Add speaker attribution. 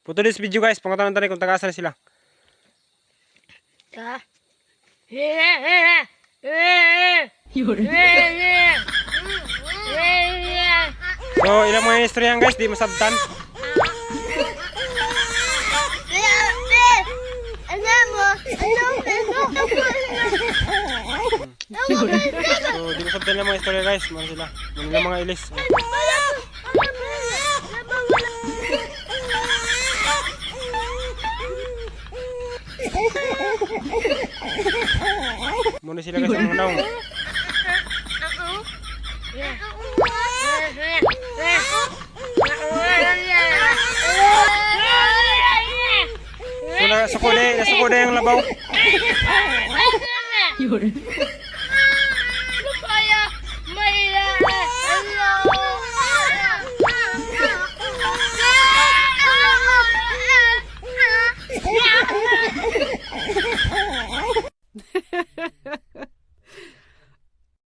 Speaker 1: For today's video guys, pangutanan tayo kung taga-asa na sila. So, ilang mga istoryahan guys, di masabtan. So, di masabtan lang mga istorya guys, mga sila. Mga mga ilis. Muna sila guys ang naong. So, nasuko na yung labaw.